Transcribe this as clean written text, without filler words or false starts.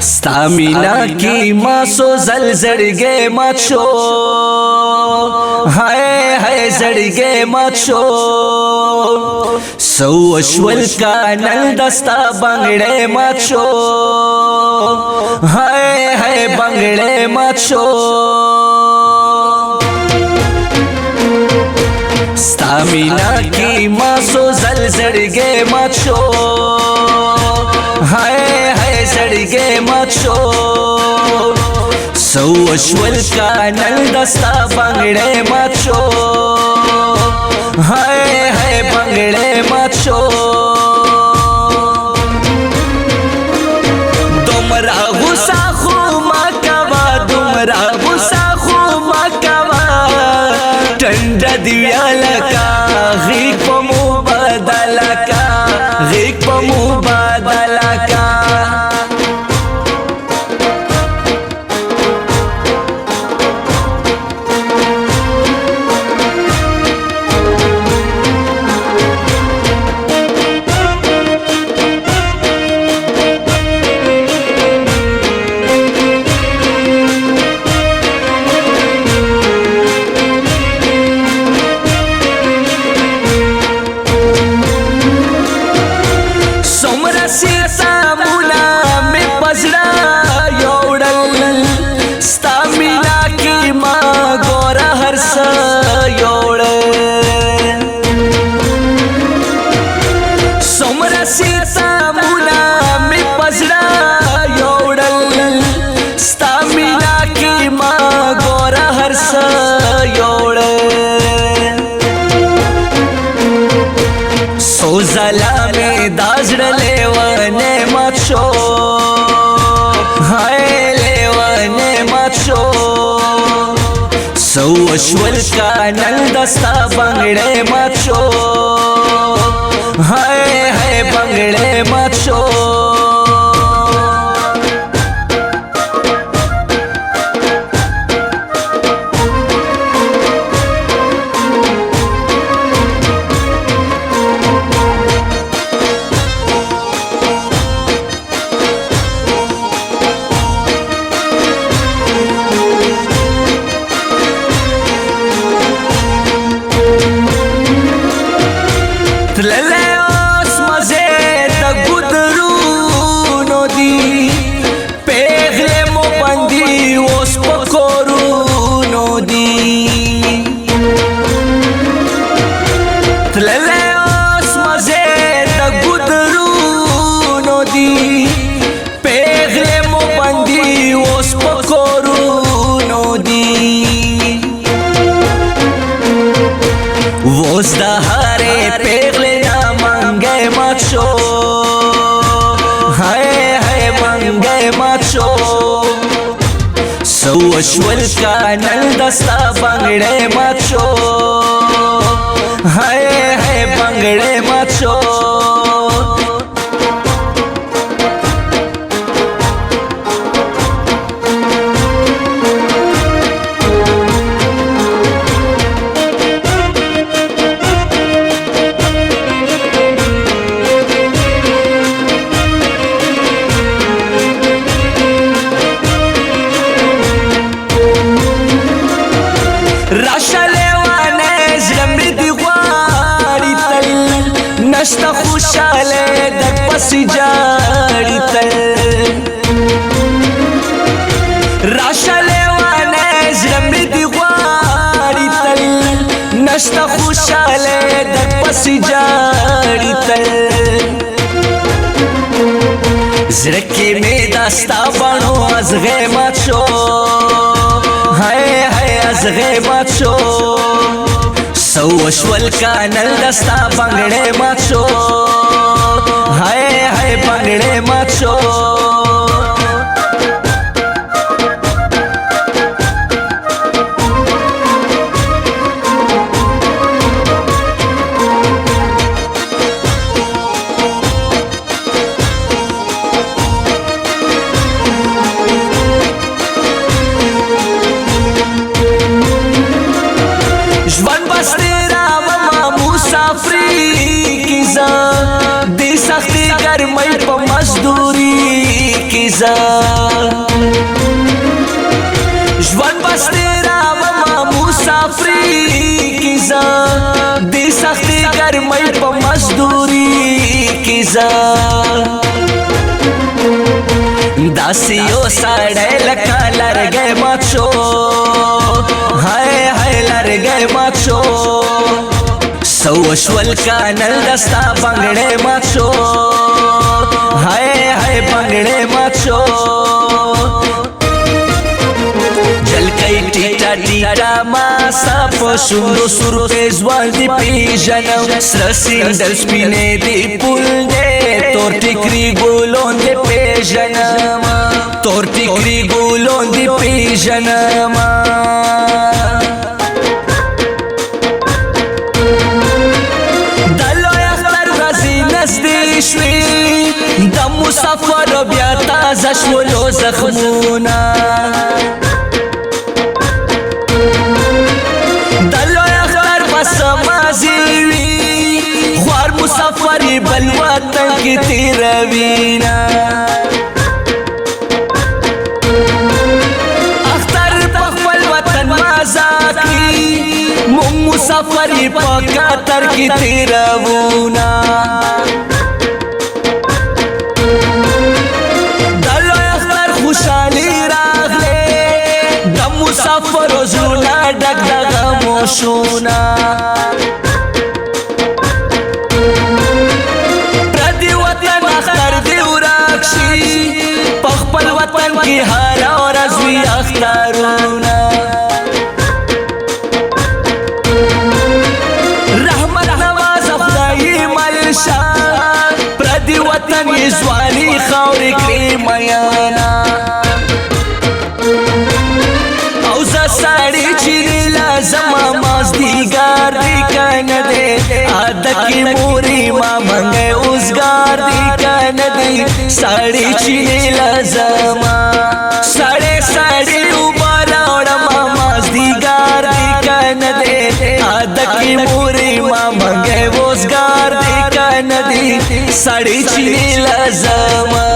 ستامینا کی ماسو زلزلگے مات شو ہائے ہائے زڑگے مات شو سو اشول کا نل دستا بنگڑے مات شو ہائے ہائے بنگڑے مات شو ستامینا کی ماسو زلزلگے مات شو ہائے ہائے زڑگے مات شو سو اشول کا نل دستا بنگڑے مات شو ہائے ہائے بنگڑے مات شو دمرا غصہ خو مکوا دمرا غصہ خو مکوا ٹنڈا دیویا لکا غیق پا مبادلہ کا غیق پا مبادلہ کا زلا میں دازڑ لیوانے مات شو ہائے لیوانے مات شو سو اشول کا نل دستا بنگڑے مات شو ہائے ہائے بنگڑے مات شو دہارے پیغلے نا منگے مات شو ہائے ہائے منگے مات شو سو اشول کا نل دستا بنگڑے مات شو ہائے ہائے بنگڑے مات شو نشتا خوشالے دک پسی جاڑی تل راشا لیوانے زرمی دی غواری تل نشتا خوشالے دک پسی جاڑی تل زرکی میں داستا بانو از غیمت شو ہائے ہائے از غیمت شو سو اشول کا نل دستا بنگڑے مات شو ہائے ہائے بنگڑے مات شو مزدوری کی زا زه داسې یو سړی لکه لرګی مات شو هی هی لرګی مات شو سو وشول کانل دستا بنګړی مات شو هی هی بنګړی مات شو جلکۍ ټیټه ټیټه ماسه په شونډو سور پیزوال دې پیژنم سره سینډل سپینې دې پول دې تور ټیکري ګلون دې پیژنم تور ټیکري ګلون دې پیژنم د لوی اختر ورځې نږدې شوې د مسافر بیا تازه شولو زخمونه د لوی اختر پس مازی وي خوار مسافر بل وطن کې تیروینا اختر په خپل وطن مازه کې مونږ مسافر په قطر کې تیروونا د لوی اختر خوشحالي راغله د مسافر زړونه ډک د غموشونه پردي وطن اختر دې ورک شي په خپل وطن کې هره ورځ وي اخترونه رحمت نواز خدای ملشه پردي وطن یې ځواني خاورې کړې میانا او زه سړی چې زما مازدیګر دی کنه دی عادکې مورې ما منګی اوزګار دی کنه دی سړی چې لازما سړی سړی اوبه راوړمه مازدیګر دی کنه دی عادکې مورې ما منګی اوزګار دی کنه دی سړی چې لازما